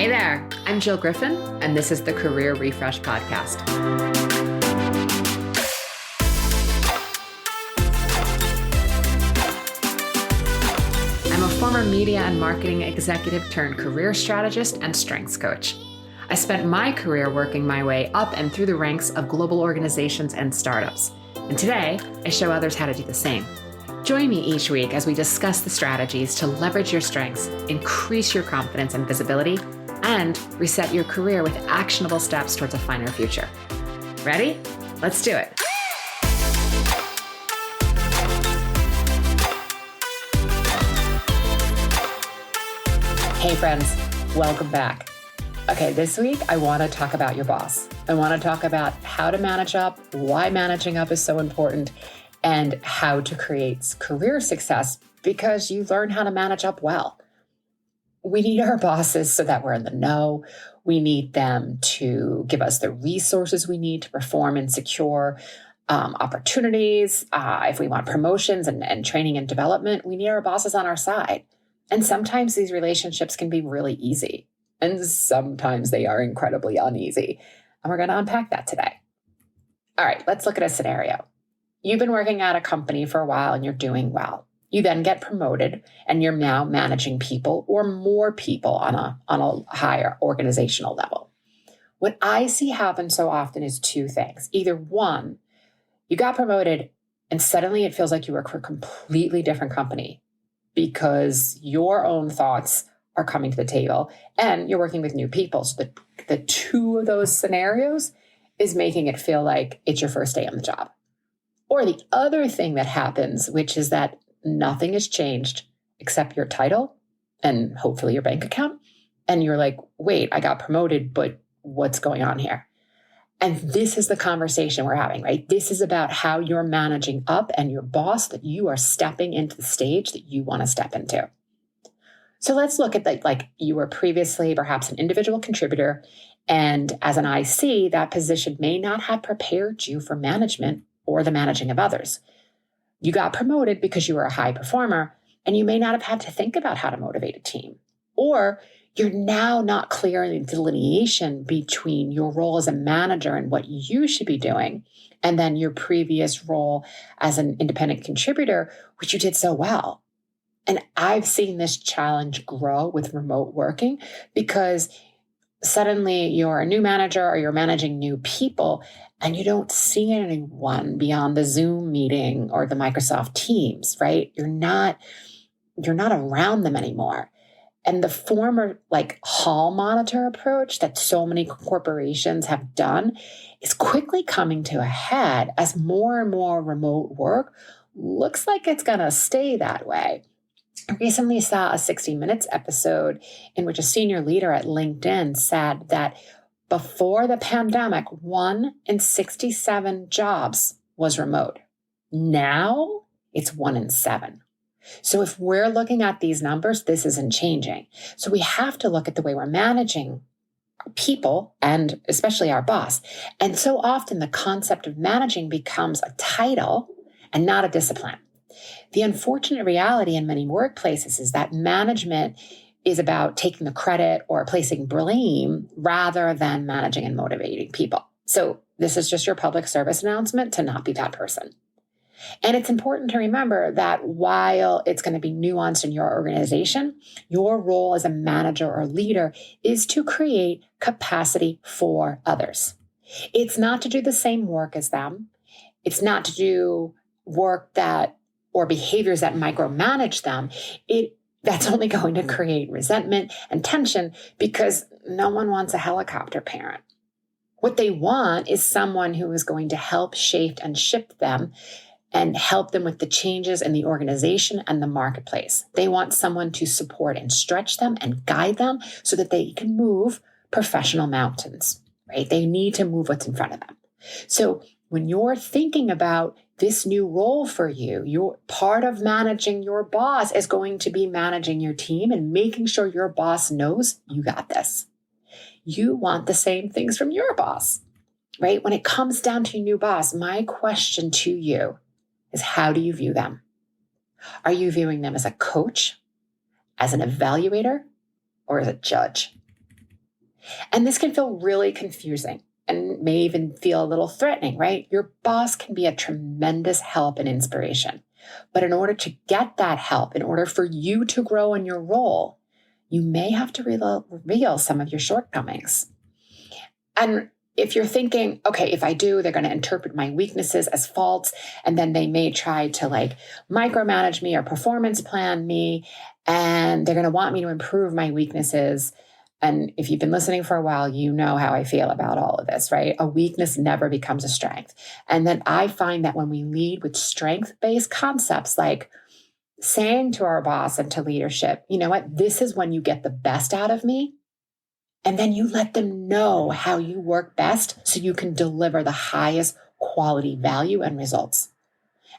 Hey there, I'm Jill Griffin, and this is the Career Refresh Podcast. I'm a former media and marketing executive turned career strategist and strengths coach. I spent my career working my way up and through the ranks of global organizations and startups. And today, I show others how to do the same. Join me each week as we discuss the strategies to leverage your strengths, increase your confidence and visibility, and reset your career with actionable steps towards a finer future. Ready? Let's do it. Hey friends, welcome back. Okay, this week I want to talk about your boss. I want to talk about how to manage up, why managing up is so important, and how to create career success because you learn how to manage up well. We need our bosses so that we're in the know. We need them to give us the resources we need to perform and secure opportunities. If we want promotions and training and development, we need our bosses on our side. And sometimes these relationships can be really easy. And sometimes they are incredibly uneasy. And we're going to unpack that today. All right, let's look at a scenario. You've been working at a company for a while and you're doing well. You then get promoted and you're now managing people or more people on a higher organizational level. What I see happen so often is two things. Either one, you got promoted and suddenly it feels like you work for a completely different company because your own thoughts are coming to the table and you're working with new people. So the two of those scenarios is making it feel like it's your first day on the job. Or the other thing that happens, which is that nothing has changed except your title and hopefully your bank account. And you're like, wait, I got promoted, but what's going on here? And this is the conversation we're having, right? This is about how you're managing up and your boss, that you are stepping into the stage that you want to step into. So let's look at like you were previously perhaps an individual contributor. And as an IC, that position may not have prepared you for management or the managing of others. You got promoted because you were a high performer, and you may not have had to think about how to motivate a team. Or you're now not clear in the delineation between your role as a manager and what you should be doing, and then your previous role as an independent contributor, which you did so well. And I've seen this challenge grow with remote working because suddenly you're a new manager or you're managing new people and you don't see anyone beyond the Zoom meeting or the Microsoft Teams, right? You're not around them anymore. And the former like hall monitor approach that so many corporations have done is quickly coming to a head as more and more remote work looks like it's going to stay that way. I recently saw a 60 Minutes episode in which a senior leader at LinkedIn said that before the pandemic, 1 in 67 jobs was remote. Now it's 1 in 7. So if we're looking at these numbers, this isn't changing. So we have to look at the way we're managing people and especially our boss. And so often the concept of managing becomes a title and not a discipline. The unfortunate reality in many workplaces is that management is about taking the credit or placing blame rather than managing and motivating people. So this is just your public service announcement to not be that person. And it's important to remember that while it's going to be nuanced in your organization, your role as a manager or leader is to create capacity for others. It's not to do the same work as them. It's not to do work or behaviors that micromanage them. That's only going to create resentment and tension because no one wants a helicopter parent. What they want is someone who is going to help shape and shift them and help them with the changes in the organization and the marketplace. They want someone to support and stretch them and guide them so that they can move professional mountains, right? They need to move what's in front of them. So when you're thinking about this new role for you, your part of managing your boss is going to be managing your team and making sure your boss knows you got this. You want the same things from your boss, right? When it comes down to your new boss, my question to you is how do you view them? Are you viewing them as a coach, as an evaluator, or as a judge? And this can feel really confusing and may even feel a little threatening, right? Your boss can be a tremendous help and inspiration. But in order to get that help, in order for you to grow in your role, you may have to reveal some of your shortcomings. And if you're thinking, okay, if I do, they're going to interpret my weaknesses as faults, and then they may try to micromanage me or performance plan me, and they're going to want me to improve my weaknesses. And if you've been listening for a while, you know how I feel about all of this, right? A weakness never becomes a strength. And then I find that when we lead with strength-based concepts, like saying to our boss and to leadership, you know what, this is when you get the best out of me. And then you let them know how you work best so you can deliver the highest quality value and results.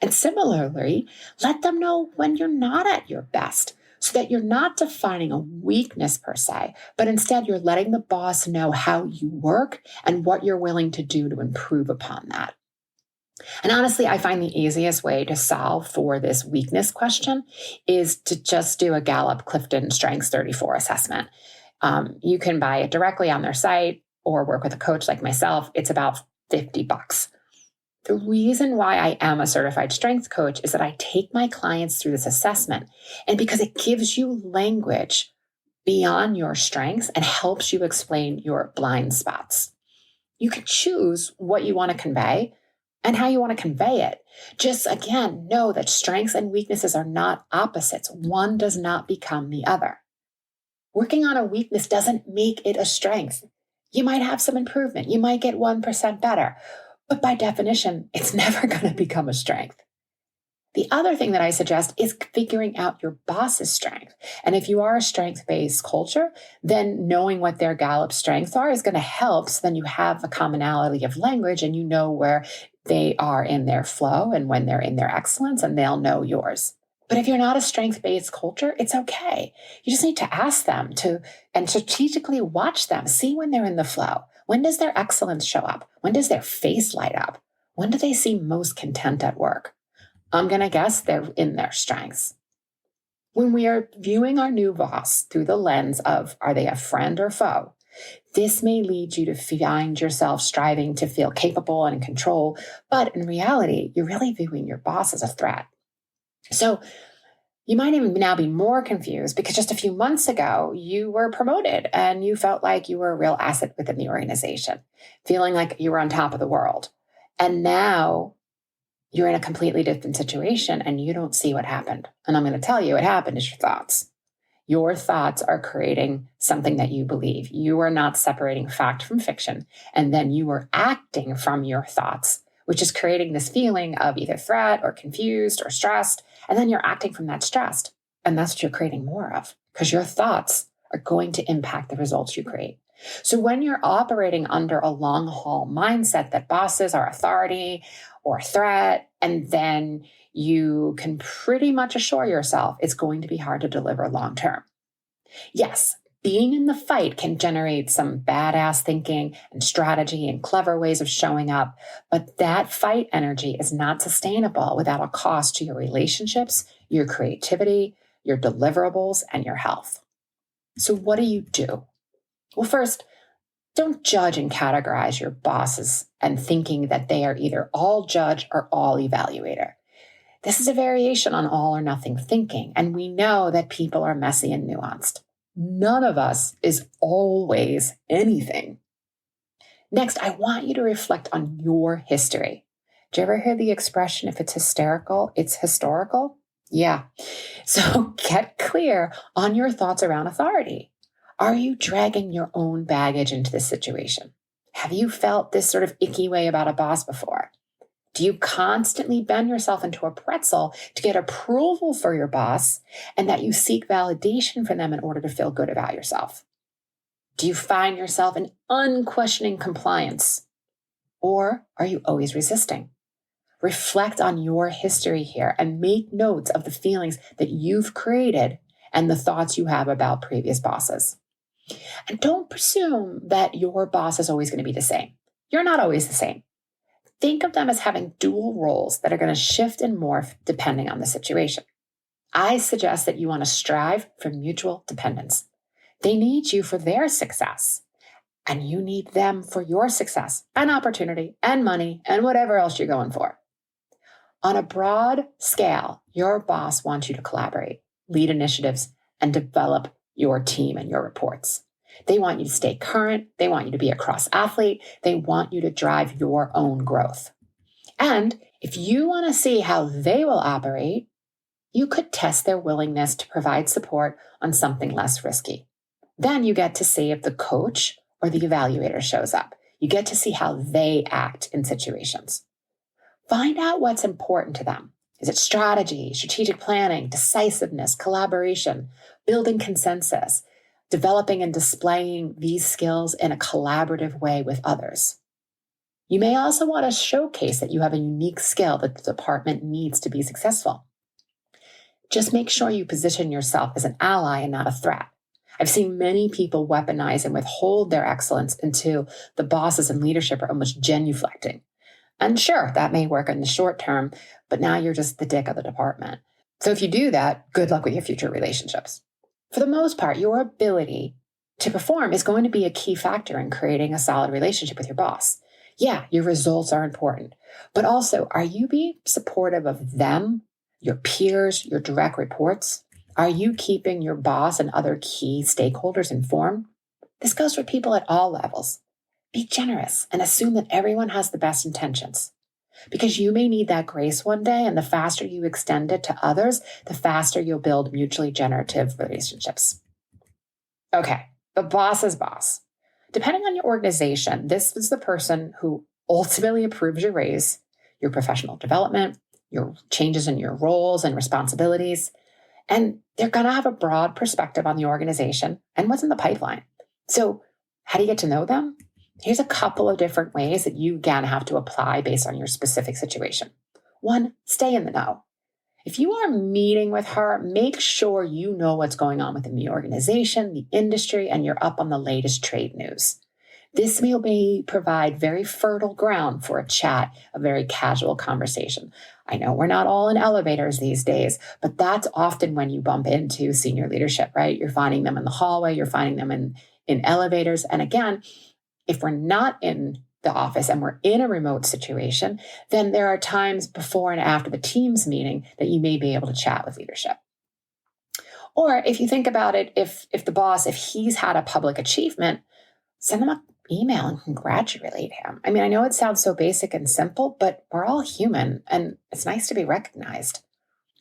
And similarly, let them know when you're not at your best so that you're not defining a weakness per se, but instead you're letting the boss know how you work and what you're willing to do to improve upon that. And honestly, I find the easiest way to solve for this weakness question is to just do a Gallup Clifton Strengths 34 assessment. You can buy it directly on their site or work with a coach like myself. It's about $50. The reason why I am a certified strength coach is that I take my clients through this assessment, and because it gives you language beyond your strengths and helps you explain your blind spots. You can choose what you want to convey and how you want to convey it. Just again, know that strengths and weaknesses are not opposites. One does not become the other. Working on a weakness doesn't make it a strength. You might have some improvement. You might get 1% better. But by definition, it's never going to become a strength. The other thing that I suggest is figuring out your boss's strength. And if you are a strength-based culture, then knowing what their Gallup strengths are is going to help. So then you have a commonality of language and you know where they are in their flow and when they're in their excellence, and they'll know yours. But if you're not a strength-based culture, it's okay. You just need to ask them and strategically watch them, see when they're in the flow. When does their excellence show up? When does their face light up? When do they seem most content at work? I'm going to guess they're in their strengths. When we are viewing our new boss through the lens of, are they a friend or foe? This may lead you to find yourself striving to feel capable and in control, but in reality, you're really viewing your boss as a threat. So you might even now be more confused because just a few months ago, you were promoted and you felt like you were a real asset within the organization, feeling like you were on top of the world. And now you're in a completely different situation and you don't see what happened. And I'm going to tell you what happened is your thoughts. Your thoughts are creating something that you believe. You are not separating fact from fiction. And then you are acting from your thoughts, which is creating this feeling of either threat or confused or stressed. And then you're acting from that stress. And that's what you're creating more of, because your thoughts are going to impact the results you create. So when you're operating under a long haul mindset that bosses are authority or threat, and then you can pretty much assure yourself it's going to be hard to deliver long term. Yes, being in the fight can generate some badass thinking and strategy and clever ways of showing up, but that fight energy is not sustainable without a cost to your relationships, your creativity, your deliverables, and your health. So what do? Well, first, don't judge and categorize your bosses and thinking that they are either all judge or all evaluator. This is a variation on all or nothing thinking, and we know that people are messy and nuanced. None of us is always anything. Next, I want you to reflect on your history. Do you ever hear the expression, if it's hysterical, it's historical? Yeah. So get clear on your thoughts around authority. Are you dragging your own baggage into this situation? Have you felt this sort of icky way about a boss before? Do you constantly bend yourself into a pretzel to get approval for your boss and that you seek validation from them in order to feel good about yourself? Do you find yourself in unquestioning compliance? Or are you always resisting? Reflect on your history here and make notes of the feelings that you've created and the thoughts you have about previous bosses. And don't presume that your boss is always going to be the same. You're not always the same. Think of them as having dual roles that are going to shift and morph depending on the situation. I suggest that you want to strive for mutual dependence. They need you for their success, and you need them for your success and opportunity and money and whatever else you're going for. On a broad scale, your boss wants you to collaborate, lead initiatives, and develop your team and your reports. They want you to stay current. They want you to be a cross athlete. They want you to drive your own growth. And if you want to see how they will operate, you could test their willingness to provide support on something less risky. Then you get to see if the coach or the evaluator shows up. You get to see how they act in situations. Find out what's important to them. Is it strategy, strategic planning, decisiveness, collaboration, building consensus, developing and displaying these skills in a collaborative way with others? You may also want to showcase that you have a unique skill that the department needs to be successful. Just make sure you position yourself as an ally and not a threat. I've seen many people weaponize and withhold their excellence until the bosses and leadership are almost genuflecting. And sure, that may work in the short term, but now you're just the dick of the department. So if you do that, good luck with your future relationships. For the most part, your ability to perform is going to be a key factor in creating a solid relationship with your boss. Yeah, your results are important, but also, are you being supportive of them, your peers, your direct reports? Are you keeping your boss and other key stakeholders informed? This goes for people at all levels. Be generous and assume that everyone has the best intentions, because you may need that grace one day, and the faster you extend it to others, the faster you'll build mutually generative relationships. Okay, the boss's boss. Depending on your organization, this is the person who ultimately approves your raise, your professional development, your changes in your roles and responsibilities, and they're going to have a broad perspective on the organization and what's in the pipeline. So how do you get to know them? Here's a couple of different ways that you, again, have to apply based on your specific situation. 1, stay in the know. If you are meeting with her, make sure you know what's going on within the organization, the industry, and you're up on the latest trade news. This may provide very fertile ground for a chat, a very casual conversation. I know we're not all in elevators these days, but that's often when you bump into senior leadership, right? You're finding them in the hallway, you're finding them in elevators. And again, if we're not in the office and we're in a remote situation, then there are times before and after the Teams meeting that you may be able to chat with leadership. Or if you think about it, if the boss, if he's had a public achievement, send him an email and congratulate him. I mean, I know it sounds so basic and simple, but we're all human and it's nice to be recognized.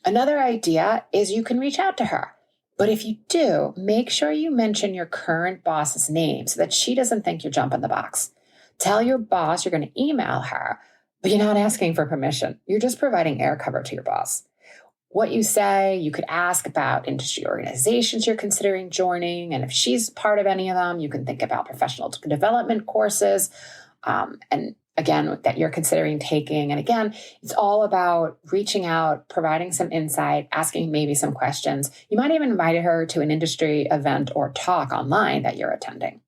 Another idea is you can reach out to her. But if you do, make sure you mention your current boss's name so that she doesn't think you're jumping the box. Tell your boss you're going to email her, but you're not asking for permission. You're just providing air cover to your boss. What you say, you could ask about industry organizations you're considering joining. And if she's part of any of them, you can think about professional development courses. And again, that you're considering taking. And again, it's all about reaching out, providing some insight, asking maybe some questions. You might even invite her to an industry event or talk online that you're attending.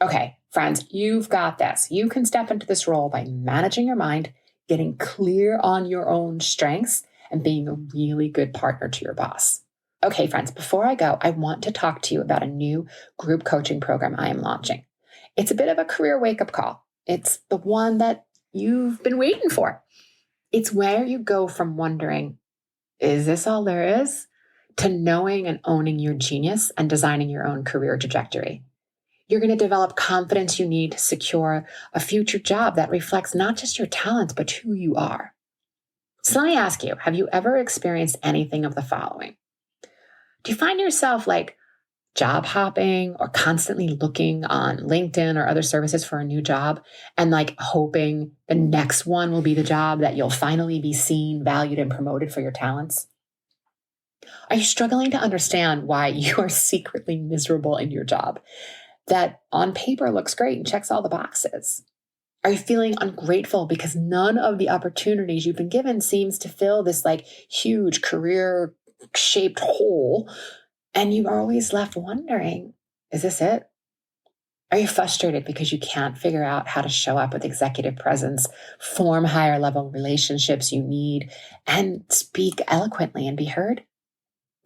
Okay, friends, you've got this. You can step into this role by managing your mind, getting clear on your own strengths, and being a really good partner to your boss. Okay, friends, before I go, I want to talk to you about a new group coaching program I am launching. It's a bit of a career wake-up call. It's the one that you've been waiting for. It's where you go from wondering, is this all there is? To knowing and owning your genius and designing your own career trajectory. You're going to develop confidence you need to secure a future job that reflects not just your talents, but who you are. So let me ask you, have you ever experienced anything of the following? Do you find yourself like job hopping or constantly looking on LinkedIn or other services for a new job and like hoping the next one will be the job that you'll finally be seen, valued, and promoted for your talents? Are you struggling to understand why you are secretly miserable in your job that on paper looks great and checks all the boxes? Are you feeling ungrateful because none of the opportunities you've been given seems to fill this like huge career-shaped hole? And you are always left wondering, is this it? Are you frustrated because you can't figure out how to show up with executive presence, form higher level relationships you need, and speak eloquently and be heard?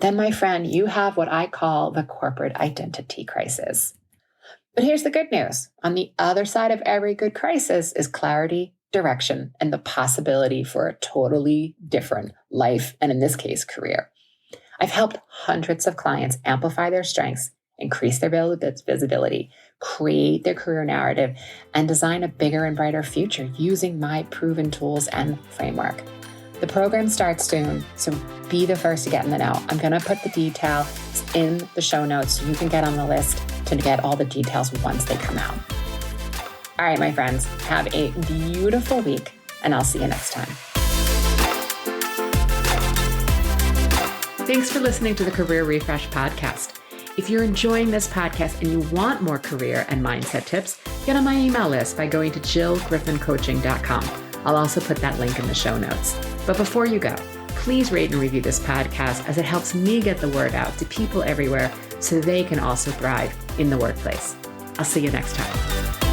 Then, my friend, you have what I call the corporate identity crisis. But here's the good news. On the other side of every good crisis is clarity, direction, and the possibility for a totally different life, and in this case, career. I've helped hundreds of clients amplify their strengths, increase their visibility, create their career narrative, and design a bigger and brighter future using my proven tools and framework. The program starts soon, so be the first to get in the know. I'm going to put the details in the show notes so you can get on the list to get all the details once they come out. All right, my friends, have a beautiful week, and I'll see you next time. Thanks for listening to the Career Refresh podcast. If you're enjoying this podcast and you want more career and mindset tips, get on my email list by going to jillgriffincoaching.com. I'll also put that link in the show notes. But before you go, please rate and review this podcast as it helps me get the word out to people everywhere so they can also thrive in the workplace. I'll see you next time.